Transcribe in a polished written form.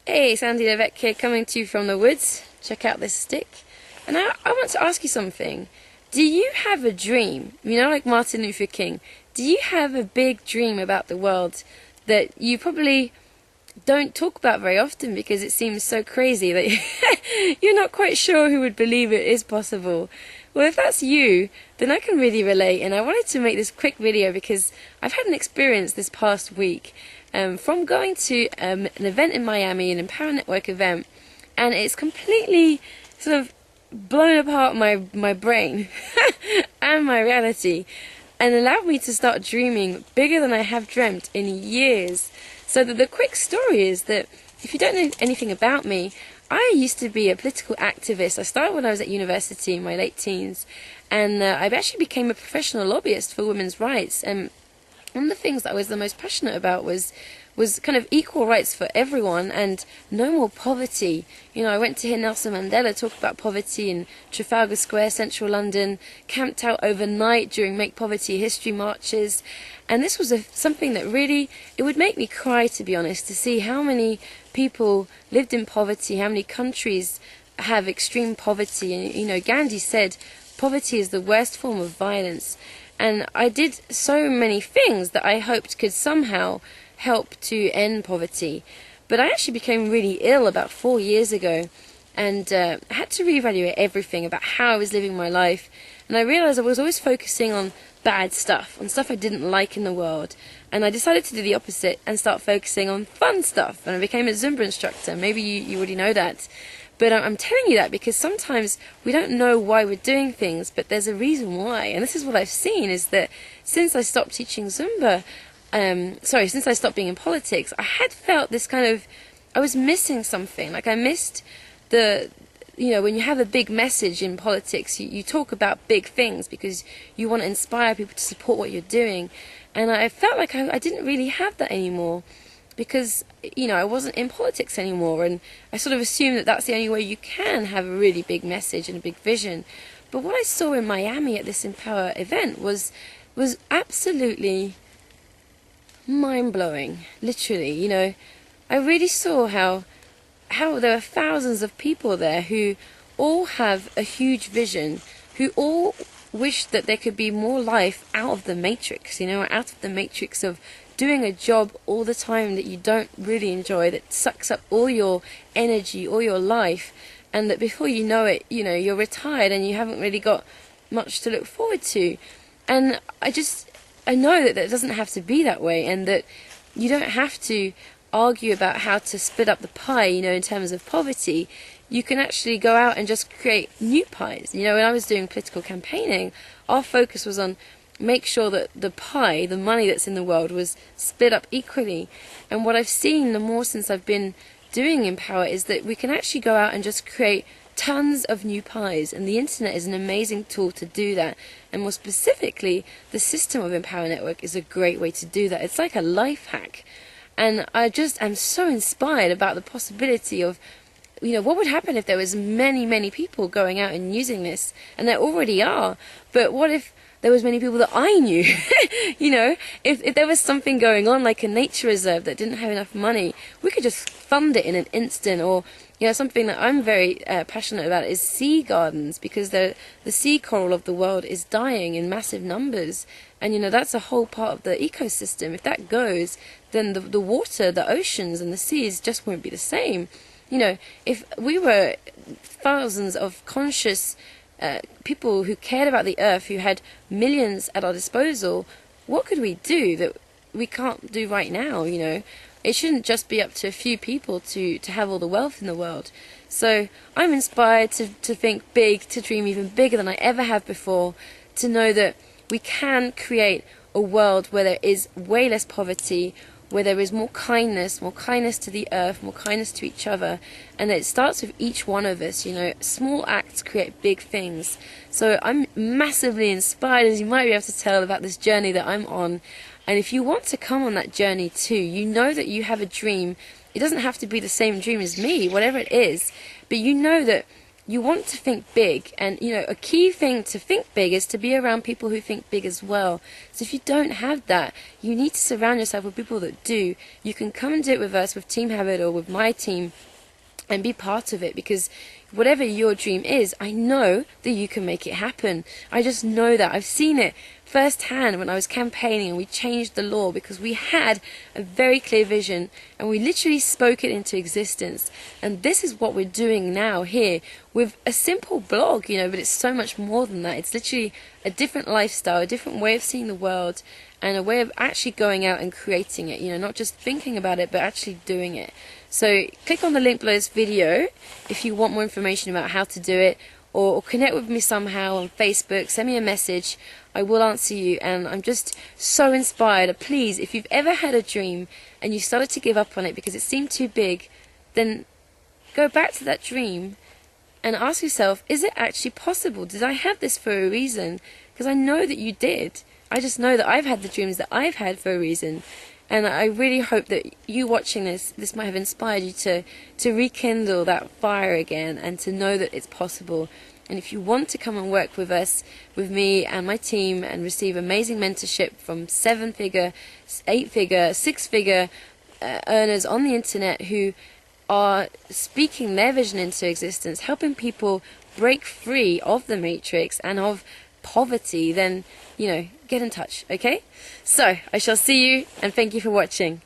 Hey, Sandy Levesque here, coming to you from the woods. Check out this stick. And I want to ask you something. Do you have a dream? You know, like Martin Luther King. Do you have a big dream about the world that you probably don't talk about very often because it seems so crazy that you're not quite sure who would believe it is possible? Well, if that's you, then I can really relate, and I wanted to make this quick video because I've had an experience this past week from going to an event in Miami, an Empower Network event, and it's completely sort of blown apart my brain and my reality, and allowed me to start dreaming bigger than I have dreamt in years. So the quick story is that, if you don't know anything about me, I used to be a political activist. I started when I was at university in my late teens, and I actually became a professional lobbyist for women's rights. And one of the things that I was the most passionate about was kind of equal rights for everyone and no more poverty. You know, I went to hear Nelson Mandela talk about poverty in Trafalgar Square, central London, camped out overnight during Make Poverty History marches, and this was something that really, it would make me cry, to be honest, to see how many people lived in poverty, how many countries have extreme poverty. And you know, Gandhi said poverty is the worst form of violence. And I did so many things that I hoped could somehow help to end poverty. But I actually became really ill about 4 years ago, and had to reevaluate everything about how I was living my life. And I realized I was always focusing on bad stuff, on stuff I didn't like in the world. And I decided to do the opposite and start focusing on fun stuff. And I became a Zumba instructor. Maybe you already know that. But I'm telling you that because sometimes we don't know why we're doing things, but there's a reason why. And this is what I've seen, is that since I stopped teaching Zumba, since I stopped being in politics, I had felt this kind of, I was missing something. Like I missed when you have a big message in politics, you talk about big things because you want to inspire people to support what you're doing. And I felt like I didn't really have that anymore because, you know, I wasn't in politics anymore, and I sort of assumed that that's the only way you can have a really big message and a big vision. But what I saw in Miami at this Empower event was absolutely mind-blowing, literally. You know, I really saw how there are thousands of people there who all have a huge vision, who all wish that there could be more life out of the matrix, you know, out of the matrix of doing a job all the time that you don't really enjoy, that sucks up all your energy, all your life, and that before you know it, you know, you're retired and you haven't really got much to look forward to. And I know that it doesn't have to be that way, and that you don't have to argue about how to split up the pie, you know, in terms of poverty. You can actually go out and just create new pies. You know, when I was doing political campaigning, our focus was on make sure that the pie, the money that's in the world, was split up equally. And what I've seen the more since I've been doing Empower is that we can actually go out and just create tons of new pies, and the internet is an amazing tool to do that. And more specifically, the system of Empower Network is a great way to do that. It's like a life hack. And I just am so inspired about the possibility of, you know, what would happen if there was many people going out and using this, and there already are, but what if there was many people that I knew? You know, if there was something going on like a nature reserve that didn't have enough money, we could just fund it in an instant. Or, you know, something that I'm very passionate about is sea gardens, because the sea coral of the world is dying in massive numbers, and you know, that's a whole part of the ecosystem. If that goes, then the water, the oceans and the seas just won't be the same. You know, if we were thousands of conscious people who cared about the earth, who had millions at our disposal, what could we do that we can't do right now? You know, it shouldn't just be up to a few people to have all the wealth in the world. So I'm inspired to think big, to dream even bigger than I ever have before, to know that we can create a world where there is way less poverty, where there is more kindness to the earth, more kindness to each other, and it starts with each one of us. You know, small acts create big things. So I'm massively inspired, as you might be able to tell, about this journey that I'm on. And if you want to come on that journey too, you know that you have a dream. It doesn't have to be the same dream as me, whatever it is, but you know that you want to think big, and you know, a key thing to think big is to be around people who think big as well. So if you don't have that, you need to surround yourself with people that do. You can come and do it with us, with Team Habit, or with my team, and be part of it, because whatever your dream is, I know that you can make it happen. I just know that. I've seen it firsthand when I was campaigning and we changed the law because we had a very clear vision and we literally spoke it into existence. And this is what we're doing now here with a simple blog, you know, but it's so much more than that. It's literally a different lifestyle, a different way of seeing the world, and a way of actually going out and creating it, you know, not just thinking about it, but actually doing it. So click on the link below this video if you want more information about how to do it, or connect with me somehow on Facebook, send me a message. I will answer you, and I'm just so inspired. Please, if you've ever had a dream and you started to give up on it because it seemed too big, then go back to that dream and ask yourself, is it actually possible? Did I have this for a reason? Because I know that you did. I just know that I've had the dreams that I've had for a reason. And I really hope that you watching this might have inspired you to rekindle that fire again, and to know that it's possible. And if you want to come and work with us, with me and my team, and receive amazing mentorship from 7-figure, 8-figure, 6-figure earners on the internet who are speaking their vision into existence, helping people break free of the matrix and of poverty, then, you know, get in touch, okay? So, I shall see you, and thank you for watching.